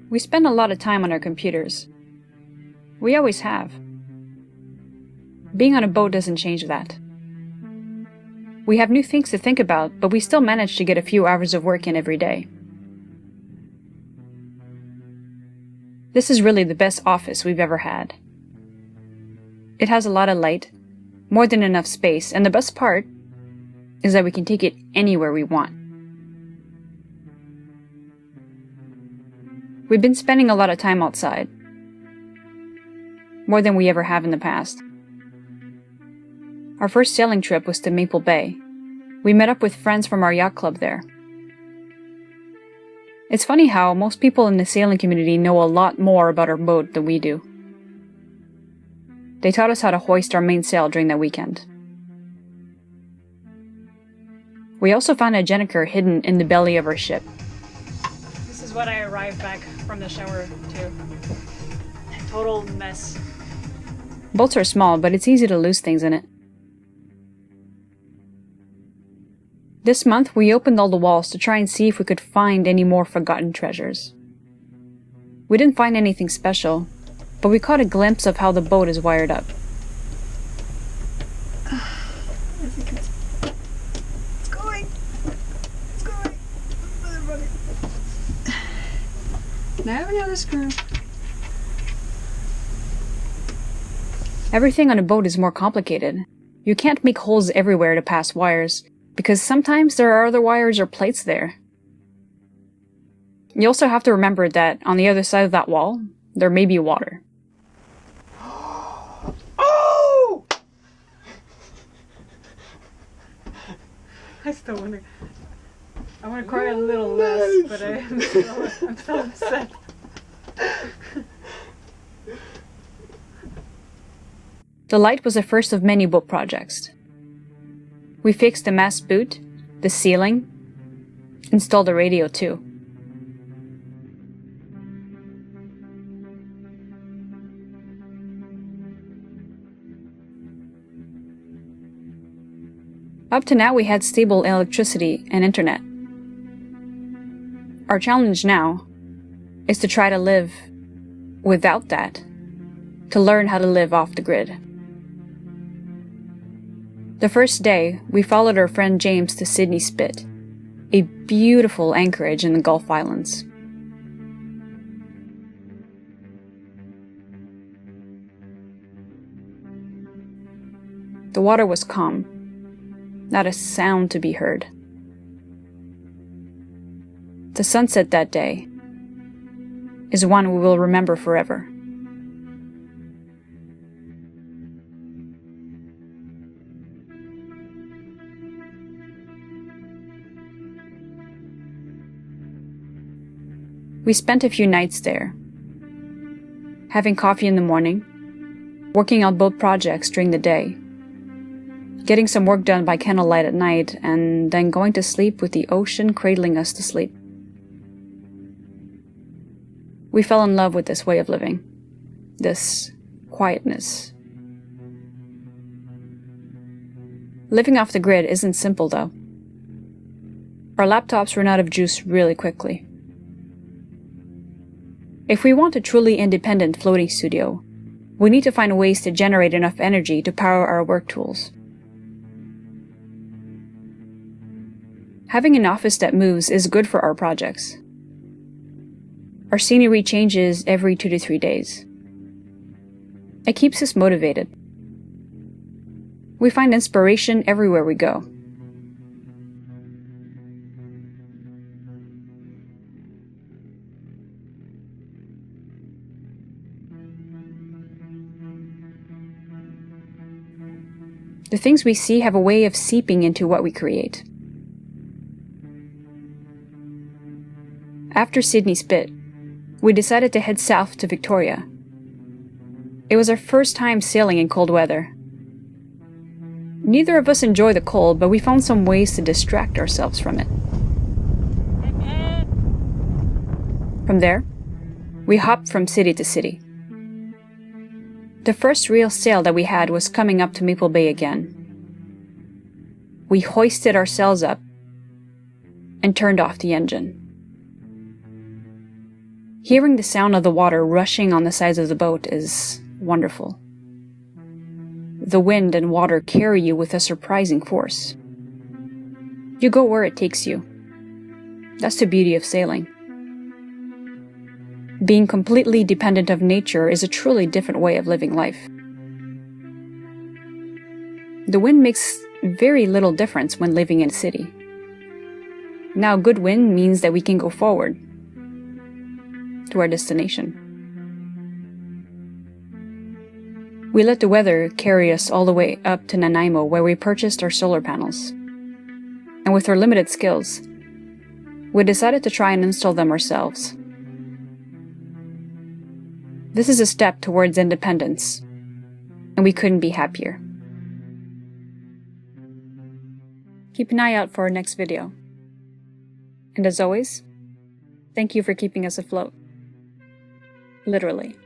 We spend a lot of time on our computers. We always have. Being on a boat doesn't change that. We have new things to think about, but we still manage to get a few hours of work in every day. This is really the best office we've ever had. It has a lot of light, more than enough space, and the best part is that we can take it anywhere we want. We've been spending a lot of time outside, more than we ever have in the past. Our first sailing trip was to Maple Bay. We met up with friends from our yacht club there. It's funny how most people in the sailing community know a lot more about our boat than we do. They taught us how to hoist our mainsail during that weekend. We also found a Jenniker hidden in the belly of our ship. This is what I arrived back from the shower to. Total mess. Boats are small, but it's easy to lose things in it. This month, we opened all the walls to try and see if we could find any more forgotten treasures. We didn't find anything special, but we caught a glimpse of how the boat is wired up. It's going! It's going! Now we have the screw. Everything on a boat is more complicated. You can't make holes everywhere to pass wires, because sometimes there are other wires or plates there. You also have to remember that on the other side of that wall, there may be water. Oh! I still want to cry a little less, but I'm still upset. The light was the first of many boat projects. We fixed the mast boot, the ceiling, installed a radio too. Up to now we had stable electricity and internet. Our challenge now is to try to live without that, to learn how to live off the grid. The first day, we followed our friend James to Sydney Spit, a beautiful anchorage in the Gulf Islands. The water was calm, not a sound to be heard. The sunset that day is one we will remember forever. We spent a few nights there, having coffee in the morning, working on boat projects during the day, getting some work done by candlelight at night, and then going to sleep with the ocean cradling us to sleep. We fell in love with this way of living, this quietness. Living off the grid isn't simple though. Our laptops ran out of juice really quickly. If we want a truly independent floating studio, we need to find ways to generate enough energy to power our work tools. Having an office that moves is good for our projects. Our scenery changes every 2 to 3 days. It keeps us motivated. We find inspiration everywhere we go. The things we see have a way of seeping into what we create. After Sydney Spit, we decided to head south to Victoria. It was our first time sailing in cold weather. Neither of us enjoy the cold, but we found some ways to distract ourselves from it. From there, we hopped from city to city. The first real sail that we had was coming up to Maple Bay again. We hoisted our sails up and turned off the engine. Hearing the sound of the water rushing on the sides of the boat is wonderful. The wind and water carry you with a surprising force. You go where it takes you. That's the beauty of sailing. Being completely dependent of nature is a truly different way of living life. The wind makes very little difference when living in a city. Now, good wind means that we can go forward to our destination. We let the weather carry us all the way up to Nanaimo, where we purchased our solar panels. And with our limited skills, we decided to try and install them ourselves. This is a step towards independence, and we couldn't be happier. Keep an eye out for our next video. And as always, thank you for keeping us afloat. Literally.